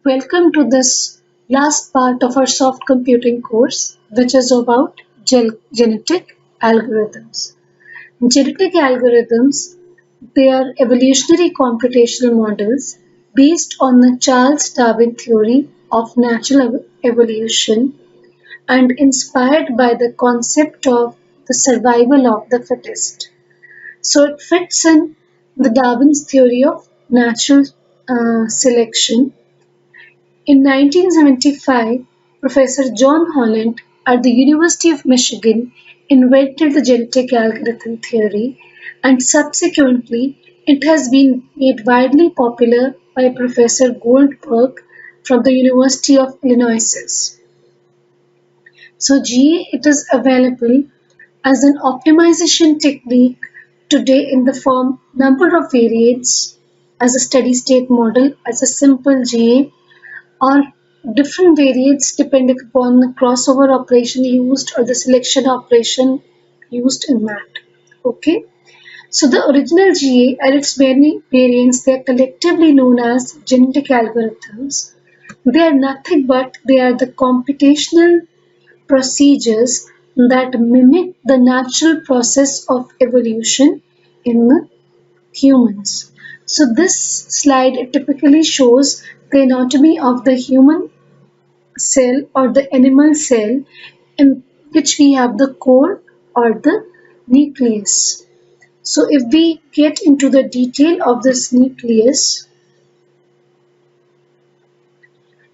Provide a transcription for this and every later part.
Welcome to this last part of our soft computing course, which is about genetic algorithms. Genetic algorithms, they are evolutionary computational models based on the Charles Darwin theory of natural evolution and inspired by the concept of the survival of the fittest. So it fits in the Darwin's theory of natural selection. In 1975, Professor John Holland at the University of Michigan invented the genetic algorithm theory, and subsequently it has been made widely popular by Professor Goldberg from the University of Illinois. So GA, it is available as an optimization technique today in the form number of variates as a steady state model as a simple GA or different variates depending upon the crossover operation used or the selection operation used in that. Okay, so the original GA and its many variants, they are collectively known as genetic algorithms. They are nothing but they are the computational procedures that mimic the natural process of evolution in the humans. So this slide typically shows the anatomy of the human cell or the animal cell in which we have the core or the nucleus. So if we get into the detail of this nucleus,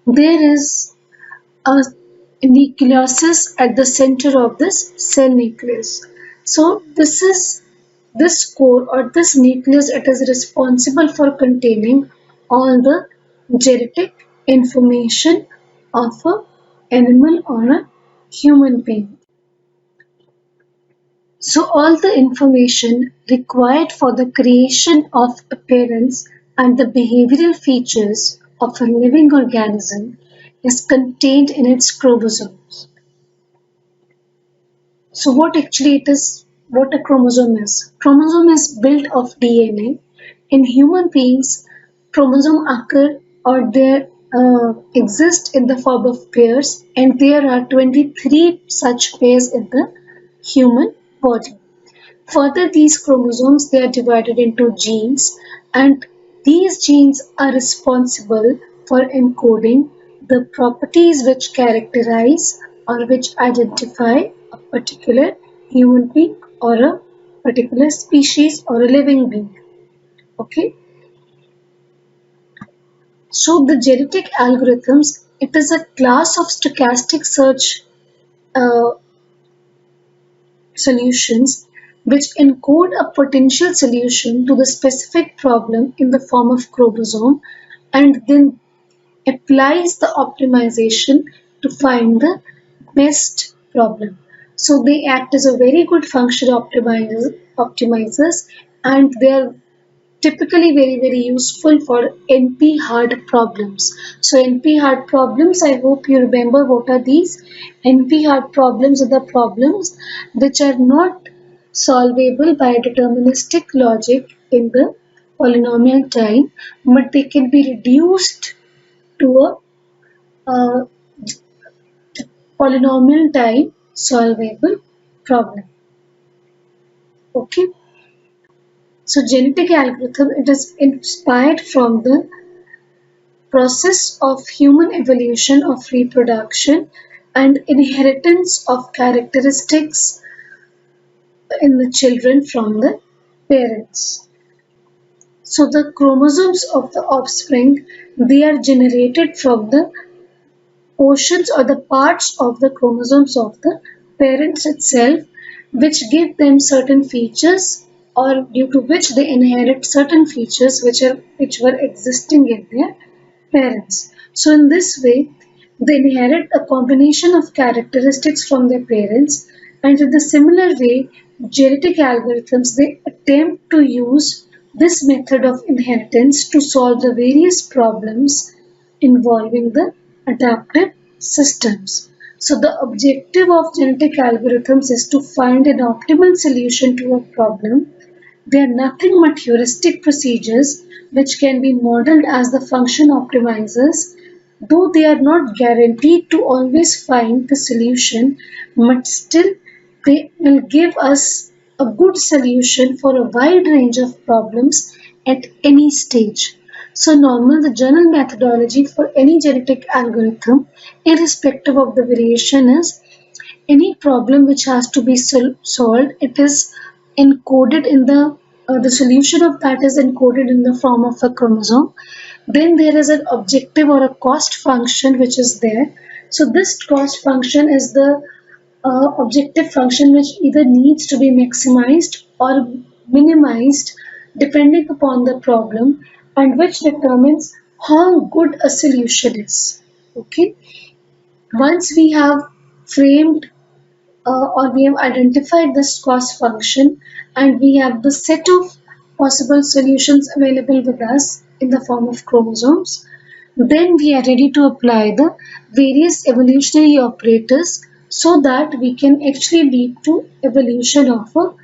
there is a nucleus at the center of this cell nucleus. So this core or this nucleus, it is responsible for containing all the genetic information of a animal or a human being. So all the information required for the creation of appearance and the behavioral features of a living organism is contained in its chromosomes. So what a chromosome is? Chromosome is built of DNA. In human beings, chromosome occur or they exist in the form of pairs, and there are 23 such pairs in the human body. Further, these chromosomes, they are divided into genes, and these genes are responsible for encoding the properties which characterize or which identify a particular human being or a particular species or a living being. Okay, so the genetic algorithms, it is a class of stochastic search uh, solutions which encode a potential solution to the specific problem in the form of chromosome and then applies the optimization to find the best problem. So they act as a very good function optimizers, and they are typically very useful for NP hard problems. So NP hard problems, I hope you remember what are these. NP hard problems are the problems which are not solvable by deterministic logic in the polynomial time, but they can be reduced to a uh, polynomial time solvable problem. Okay, so genetic algorithm, it is inspired from the process of human evolution of reproduction and inheritance of characteristics in the children from the parents. So the chromosomes of the offspring, they are generated from the portions or the parts of the chromosomes of the parents itself, which give them certain features or due to which they inherit certain features which were existing in their parents. So in this way, they inherit a combination of characteristics from their parents, and in the similar way, genetic algorithms, they attempt to use this method of inheritance to solve the various problems involving the adaptive systems. So the objective of genetic algorithms is to find an optimal solution to a problem. They are nothing but heuristic procedures which can be modeled as the function optimizers though they are not guaranteed to always find the solution, but still they will give us a good solution for a wide range of problems at any stage. So normal, the general methodology for any genetic algorithm, irrespective of the variation, is any problem which has to be solved, it is encoded in the solution of that is encoded in the form of a chromosome. Then there is an objective or a cost function which is there. So this cost function is the objective function which either needs to be maximized or minimized depending upon the problem, and which determines how good a solution is. Okay, once we have framed or we have identified this cost function, and we have the set of possible solutions available with us in the form of chromosomes, then we are ready to apply the various evolutionary operators so that we can actually lead to evolution of a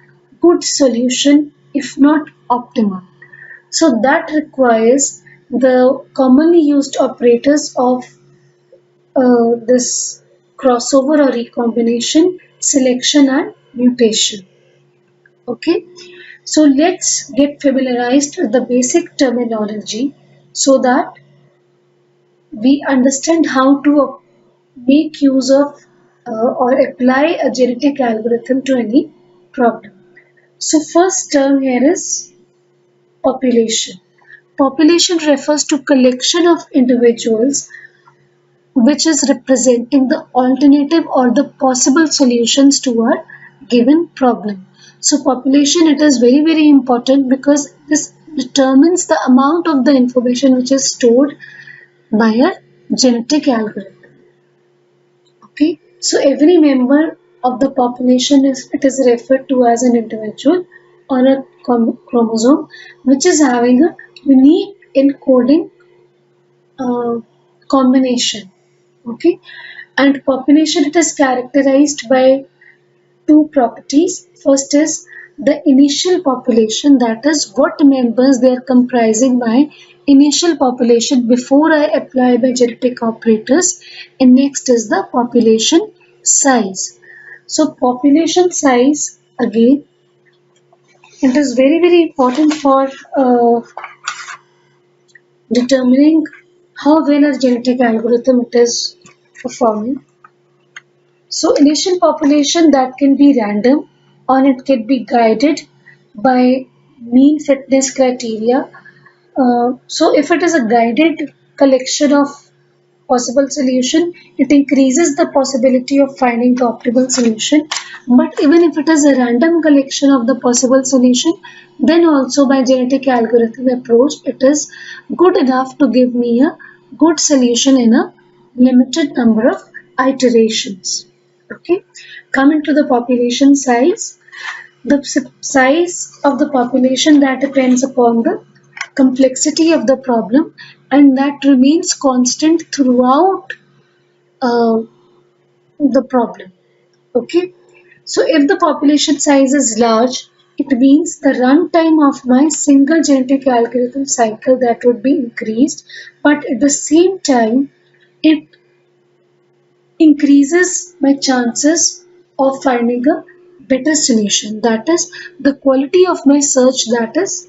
good solution, if not optimal. So that requires the commonly used operators of this crossover or recombination, selection and mutation. Okay, so let's get familiarized with the basic terminology so that we understand how to make use of or apply a genetic algorithm to any problem. So first term here is population. Population refers to collection of individuals which is representing the alternative or the possible solutions to a given problem. So population, it is very very important because this determines the amount of the information which is stored by a genetic algorithm. Okay, so every member of the population is it is referred to as an individual or a chromosome which is having a unique encoding uh, combination. Okay, and population, it is characterized by two properties. First is the initial population, that is what members they are comprising by initial population before I apply my genetic operators, and next is the population size. So population size, again, it is very very important for determining how well a genetic algorithm it is performing. So initial population, that can be random or it can be guided by mean fitness criteria. So if it is a guided collection of possible solution, it increases the possibility of finding the optimal solution. But even if it is a random collection of the possible solution, then also by genetic algorithm approach, it is good enough to give me a good solution in a limited number of iterations. Okay, coming to the population size, the size of the population, that depends upon the complexity of the problem, and that remains constant throughout uh, the problem. Okay, so if the population size is large, it means the runtime of my single genetic algorithm cycle that would be increased, but at the same time it increases my chances of finding a better solution. That is, the quality of my search, that is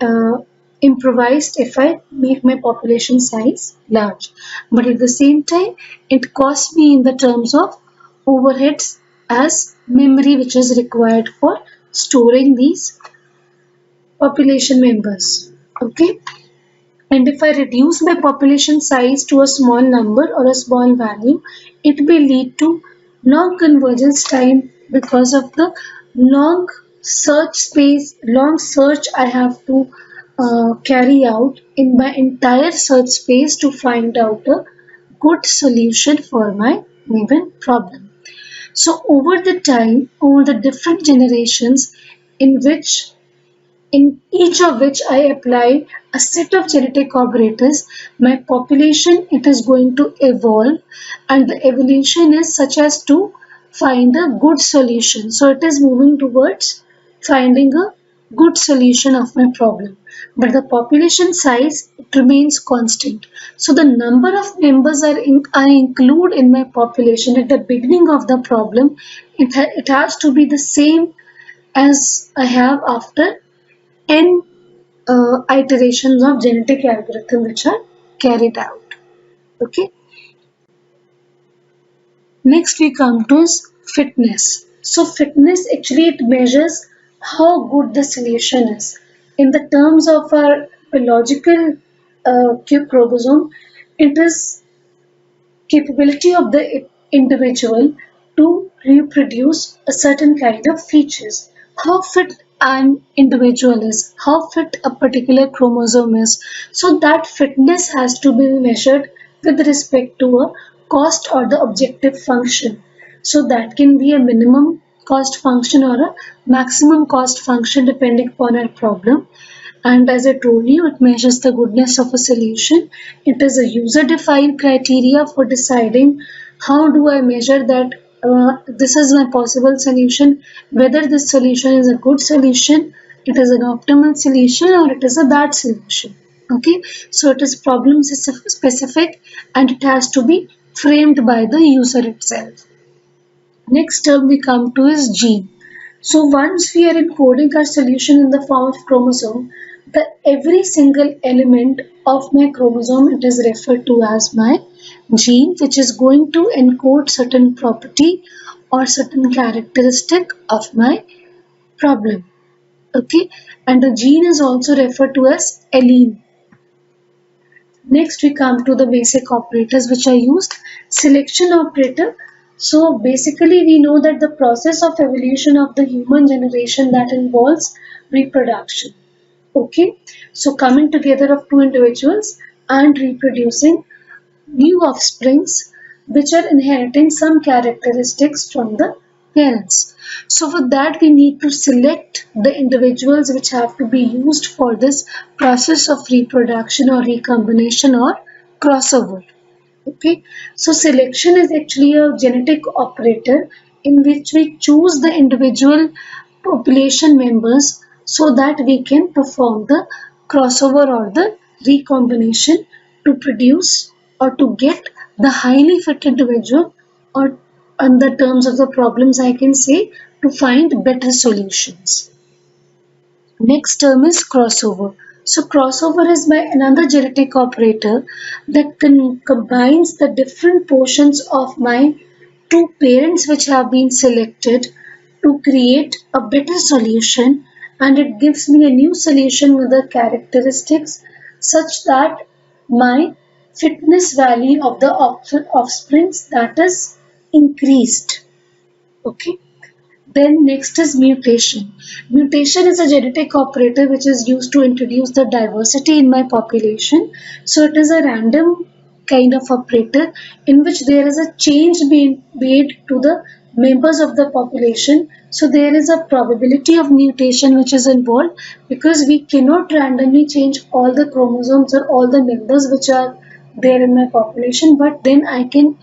uh, improvised if I make my population size large. But at the same time, it costs me in the terms of overheads as memory which is required for storing these population members. Okay, and if I reduce my population size to a small number or a small value, it may lead to long convergence time because of the long search space, long search I have to carry out in my entire search space to find out a good solution for my given problem. So over the time, over the different generations in which in each of which I apply a set of genetic operators, my population it is going to evolve, and the evolution is such as to find a good solution. So it is moving towards finding a good solution of my problem. but the population size it remains constant. So the number of members I include in my population at the beginning of the problem, it has to be the same as I have after n iterations of genetic algorithm which are carried out. Okay. Next we come to is fitness. So fitness actually it measures how good the solution is. In the terms of our biological Q chromosome, it is capability of the individual to reproduce a certain kind of features. How fit an individual is, how fit a particular chromosome is. So that fitness has to be measured with respect to a cost or the objective function. So that can be a minimum cost function or a maximum cost function depending upon our problem. And as I told you, it measures the goodness of a solution. It is a user-defined criteria for deciding how do I measure that this is my possible solution, whether this solution is a good solution, it is an optimal solution, or it is a bad solution. Okay, so it is problem specific and it has to be framed by the user itself. Next term we come to is gene. So once we are encoding our solution in the form of chromosome, the every single element of my chromosome it is referred to as my gene, which is going to encode certain property or certain characteristic of my problem. Okay, and the gene is also referred to as allele. Next we come to the basic operators which are used. Selection operator. So basically we know that the process of evolution of the human generation that involves reproduction. Okay. So coming together of two individuals and reproducing new offsprings which are inheriting some characteristics from the parents. So for that we need to select the individuals which have to be used for this process of reproduction or recombination or crossover. Okay, so selection is actually a genetic operator in which we choose the individual population members so that we can perform the crossover or the recombination to produce or to get the highly fit individual, or on the terms of the problems I can say to find better solutions. Next term is crossover. So crossover is by another genetic operator that combines the different portions of my two parents which have been selected to create a better solution, and it gives me a new solution with the characteristics such that my fitness value of the offsprings that is increased. Okay. Then next is mutation. Mutation is a genetic operator which is used to introduce the diversity in my population. So it is a random kind of operator in which there is a change being made to the members of the population. So there is a probability of mutation which is involved because we cannot randomly change all the chromosomes or all the members which are there in my population, but then I can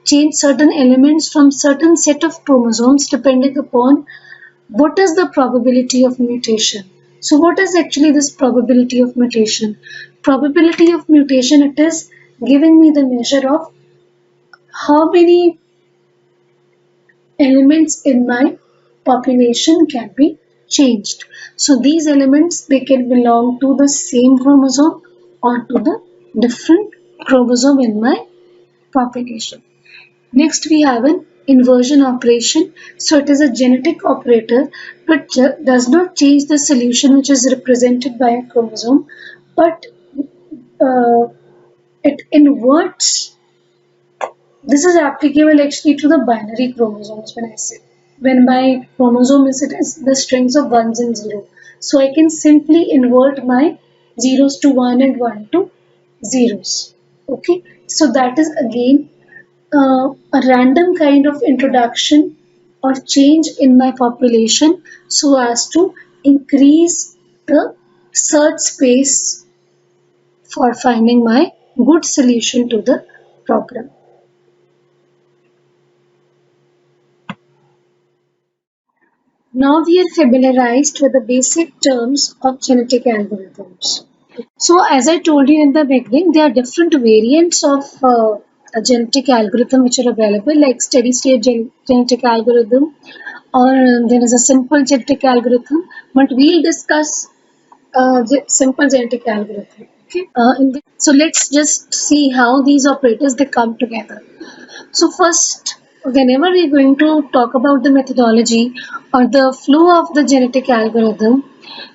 change certain elements from certain set of chromosomes depending upon what is the probability of mutation. So what is actually this probability of mutation? Probability of mutation, it is giving me the measure of how many elements in my population can be changed. So these elements they can belong to the same chromosome or to the different chromosome in my population. Next, we have an inversion operation. So it is a genetic operator but does not change the solution which is represented by a chromosome, but uh, it inverts. This is applicable actually to the binary chromosomes when I say. When my chromosome is it is the strings of ones and zero. So I can simply invert my zeros to one and one to zeros. Okay. So that is again a random kind of introduction or change in my population so as to increase the search space for finding my good solution to the problem. Now we are familiarized with the basic terms of genetic algorithms. So, as I told you in the beginning, there are different variants of a genetic algorithm which are available, like steady state genetic algorithm, or there is a simple genetic algorithm. But we'll discuss simple genetic algorithm. Okay. So let's just see how these operators they come together. So first, whenever we're going to talk about the methodology or the flow of the genetic algorithm,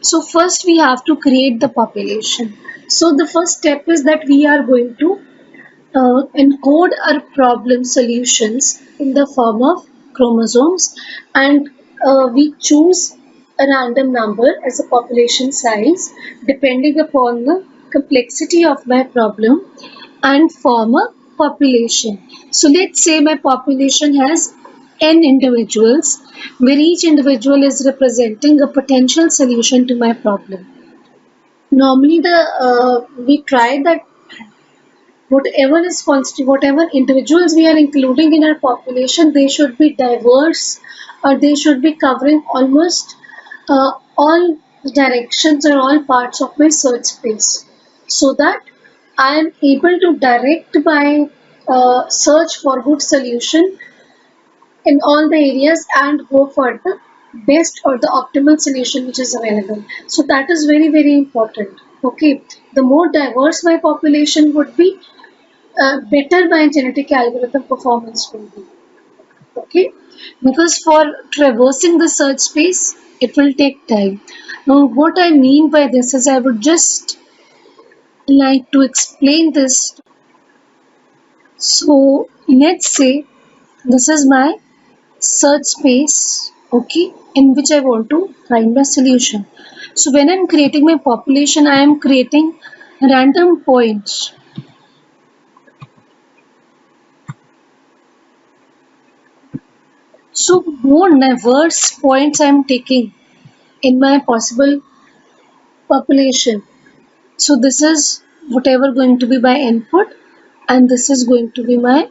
so first we have to create the population. So the first step is that we are going to encode our problem solutions in the form of chromosomes, and we choose a random number as a population size depending upon the complexity of my problem and form a population. So let's say my population has n individuals where each individual is representing a potential solution to my problem. Normally the we try that whatever individuals we are including in our population, they should be diverse, or they should be covering almost all directions or all parts of my search space, so that I am able to direct my search for good solution in all the areas and go for the best or the optimal solution which is available. So that is very very important. Okay, the more diverse my population would be, better my genetic algorithm performance will be. Okay, because for traversing the search space, it will take time. Now, what I mean by this is I would just like to explain this. So, let's say this is my search space, okay, in which I want to find my solution. So, when I'm creating my population, I am creating random points. So, more diverse points I am taking in my possible population. So this is whatever going to be my input, and this is going to be my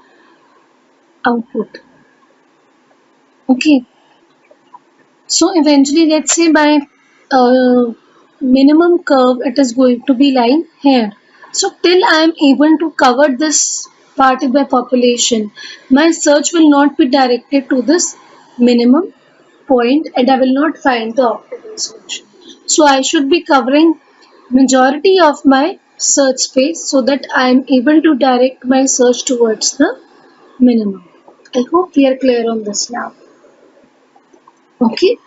output. Okay. So eventually, let's say my minimum curve, it is going to be lying here. So till I am able to cover this part of my population, my search will not be directed to this minimum point, and I will not find the optimal solution. So I should be covering majority of my search space so that I am able to direct my search towards the minimum. I hope we are clear on this now. Okay.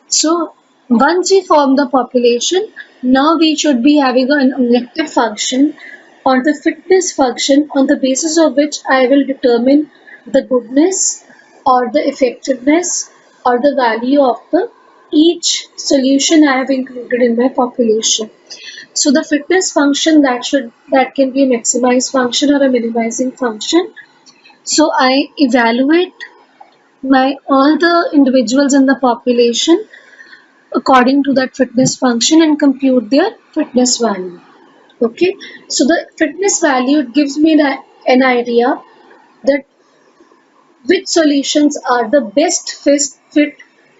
So once we form the population, now we should be having an objective function or the fitness function on the basis of which I will determine the goodness or the effectiveness or the value of the each solution I have included in my population. So the fitness function that can be a maximize function or a minimizing function. So I evaluate my all the individuals in the population according to that fitness function and compute their fitness value. Okay, so the fitness value gives me an idea that which solutions are the best fit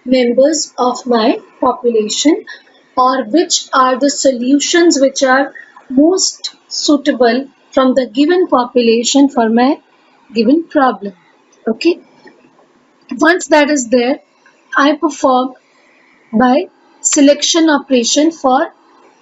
members of my population, or which are the solutions which are most suitable from the given population for my given problem. Okay, once that is there, I perform by selection operation for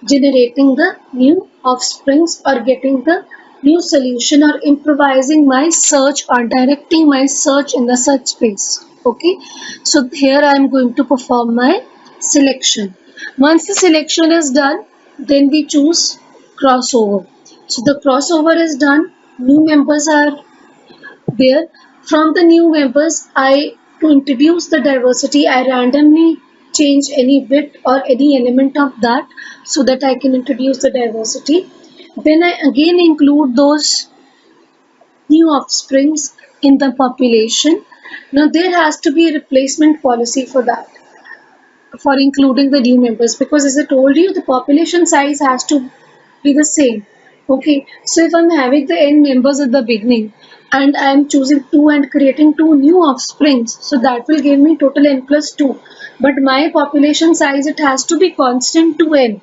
generating the new offsprings or getting the new solution or improvising my search or directing my search in the search space. Okay, so here I am going to perform my selection. Once the selection is done, then we choose crossover. So the crossover is done, new members are where from the new members I to introduce the diversity I randomly change any bit or any element of that so that I can introduce the diversity. Then I again include those new offsprings in the population. Now there has to be a replacement policy for that, for including the new members, because as I told you the population size has to be the same. Okay, so if I'm having the n members at the beginning, and I am choosing 2 and creating 2 new offsprings. So that will give me total n plus 2. But my population size, it has to be constant to n.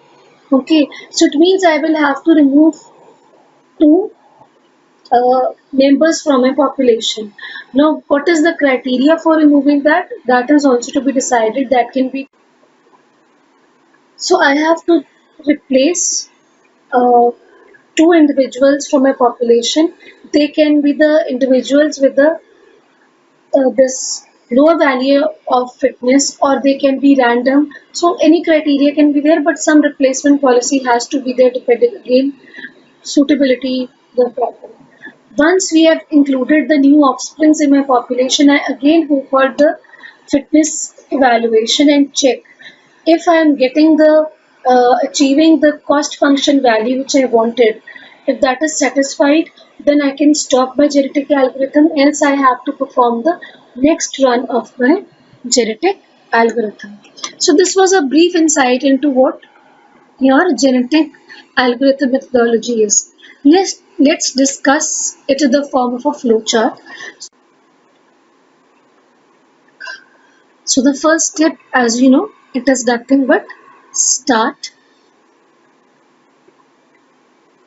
Okay, so it means I will have to remove 2 members from a population. Now, what is the criteria for removing that? That is also to be decided. That can be. So I have to replace uh, 2 individuals from a population. They can be the individuals with the this lower value of fitness, or they can be random. So any criteria can be there, but some replacement policy has to be there depending again suitability the problem. Once we have included the new offsprings in my population, I again go for the fitness evaluation and check if I am getting the achieving the cost function value which I wanted. If that is satisfied, then I can stop my genetic algorithm, else I have to perform the next run of my genetic algorithm. So this was a brief insight into what your genetic algorithm methodology is. Let's discuss it in the form of a flowchart. So the first step, as you know, it is nothing but start.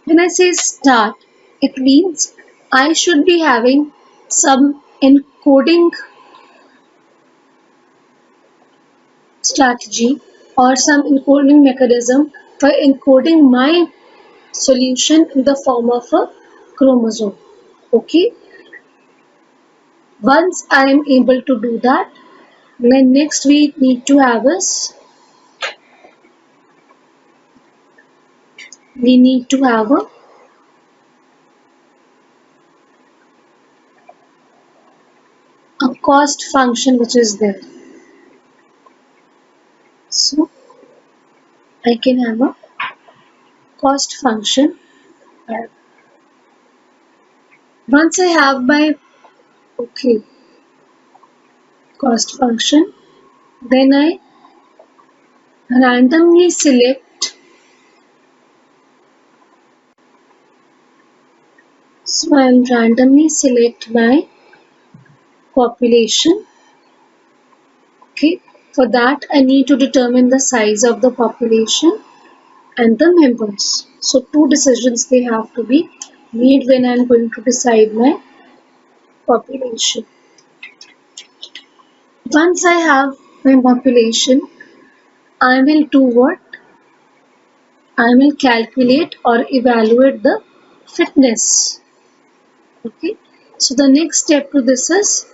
When I say start, it means I should be having some encoding strategy or some encoding mechanism for encoding my solution in the form of a chromosome. Okay, once I am able to do that, then next we need to have is we need to have a cost function which is there. So I can have a cost function. Once I have my okay cost function, then I randomly select. So I'll randomly select my population. Okay. For that, I need to determine the size of the population and the members. So two decisions they have to be made when I am going to decide my population. Once I have my population, I will do what? I will calculate or evaluate the fitness. Okay. So the next step to this is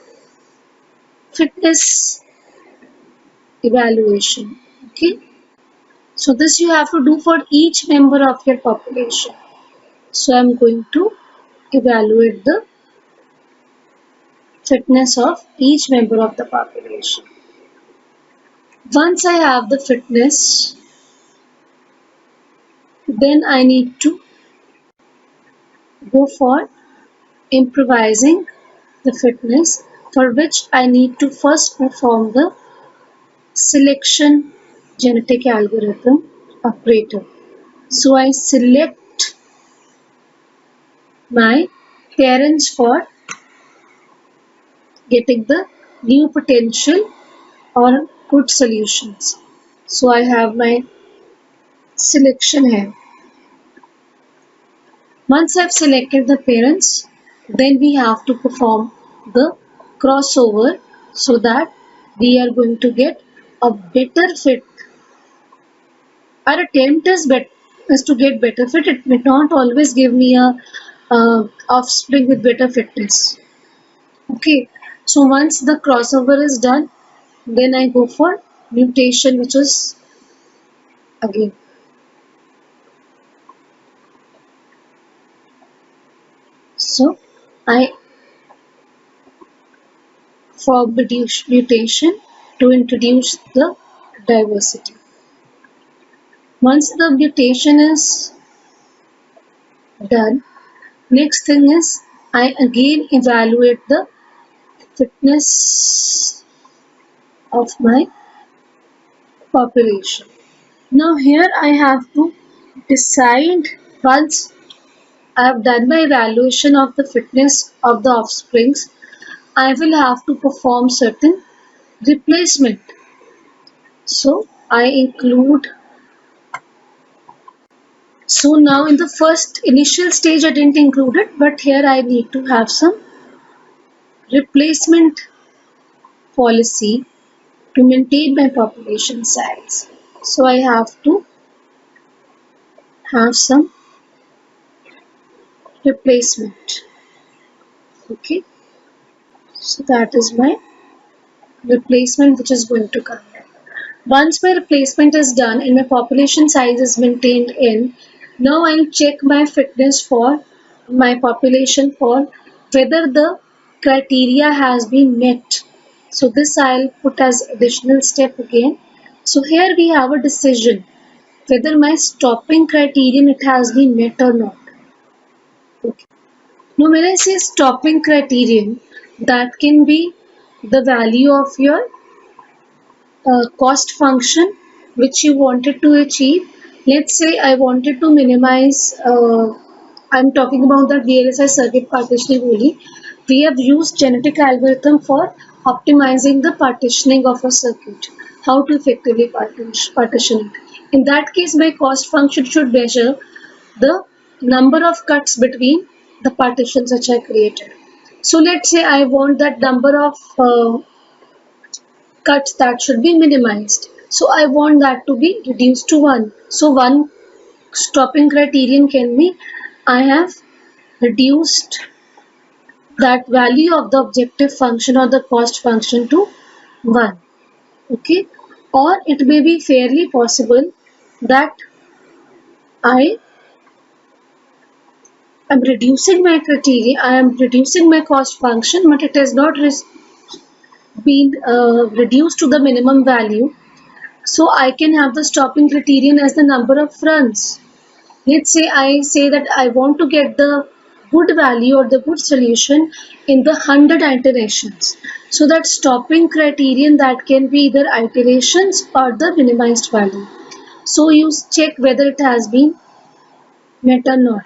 fitness evaluation. Okay. So this you have to do for each member of your population. So I'm going to evaluate the fitness of each member of the population. Once I have the fitness, then I need to go for improvising the fitness, for which I need to first perform the selection genetic algorithm operator. So I select my parents for getting the new potential or good solutions. So I have my selection here. Once I've selected the parents, then we have to perform the crossover so that we are going to get a better fit. Our attempt is to get better fit. It may not always give me a offspring with better fitness. Okay, so once the crossover is done, then I go for mutation, which is again. So I for mutation to introduce the diversity. Once the mutation is done, next thing is I again evaluate the fitness of my population. Now here I have to decide once I have done my evaluation of the fitness of the offsprings, I will have to perform certain replacement. So I include, so now in the first initial stage I didn't include it, but here I need to have some replacement policy to maintain my population size. So I have to have some replacement. Okay, so that is my replacement which is going to come. Once my replacement is done and my population size is maintained in, now I'll check my fitness for my population for whether the criteria has been met. So this I'll put as additional step again. So here we have a decision whether my stopping criterion it has been met or not. Okay. Now when I say stopping criterion, that can be the value of your cost function which you wanted to achieve. Let's say I wanted to minimize, I'm talking about the VLSI circuit partitioning only. We have used genetic algorithm for optimizing the partitioning of a circuit, how to effectively partition it. In that case, my cost function should measure the number of cuts between the partitions which I created. So let's say I want that number of cuts that should be minimized. So I want that to be reduced to 1. So one stopping criterion can be I have reduced that value of the objective function or the cost function to 1. Okay, or it may be fairly possible that I am reducing my criteria, I am reducing my cost function, but it has not been reduced to the minimum value. So I can have the stopping criterion as the number of runs. Let's say I say that I want to get the good value or the good solution in the 100 iterations. So that stopping criterion that can be either iterations or the minimized value. So you check whether it has been met or not.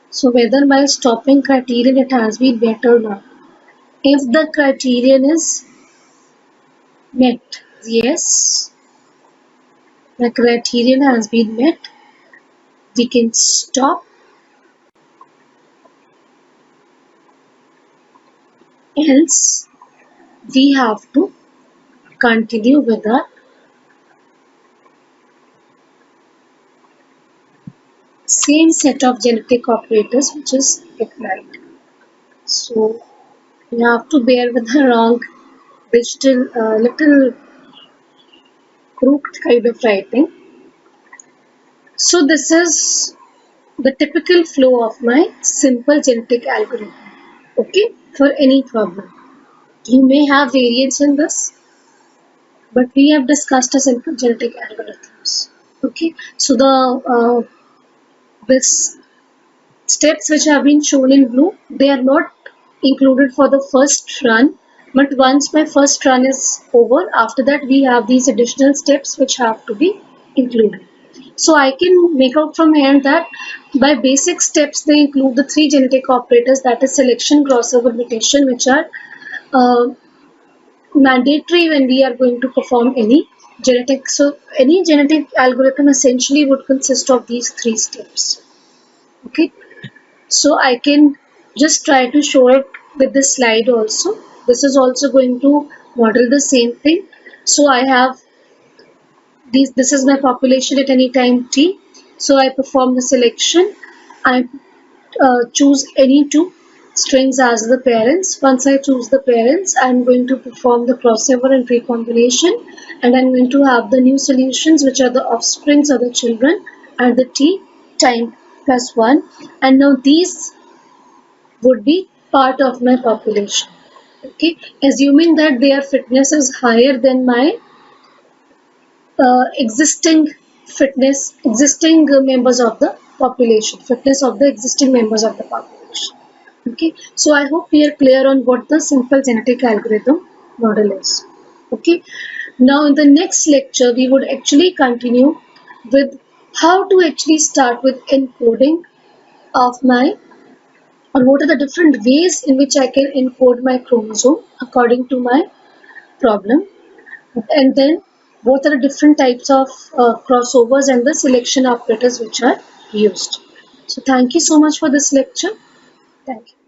So whether my stopping criterion it has been met or not. If the criterion is met, yes, the criterion has been met, we can stop, else we have to continue with the same set of genetic operators which is applied. So you have to bear with the wrong digital little crooked kind of writing. So this is the typical flow of my simple genetic algorithm. Okay, for any problem. You may have variants in this, but we have discussed a simple genetic algorithms. Okay, so the this steps which have been shown in blue, they are not included for the first run, but once my first run is over, after that we have these additional steps which have to be included. So I can make out from here that by basic steps they include the 3 genetic operators, that is selection, crossover, mutation, which are uh, mandatory when we are going to perform any genetic. So any genetic algorithm essentially would consist of these 3 steps. Okay. So I can just try to show it with this slide also. This is also going to model the same thing. So I have this is my population at any time t. So I perform the selection. I choose any 2 strings as the parents. Once I choose the parents, I'm going to perform the crossover and recombination, and I'm going to have the new solutions which are the offsprings or the children at the t time plus 1, and now these would be part of my population. Okay, assuming that their fitness is higher than my existing members of the population, fitness of the existing members of the population. Okay, so I hope we are clear on what the simple genetic algorithm model is. Okay, now in the next lecture we would actually continue with how to actually start with encoding of my, or what are the different ways in which I can encode my chromosome according to my problem, and then what are the different types of crossovers and the selection operators which are used. So thank you so much for this lecture. Thank you.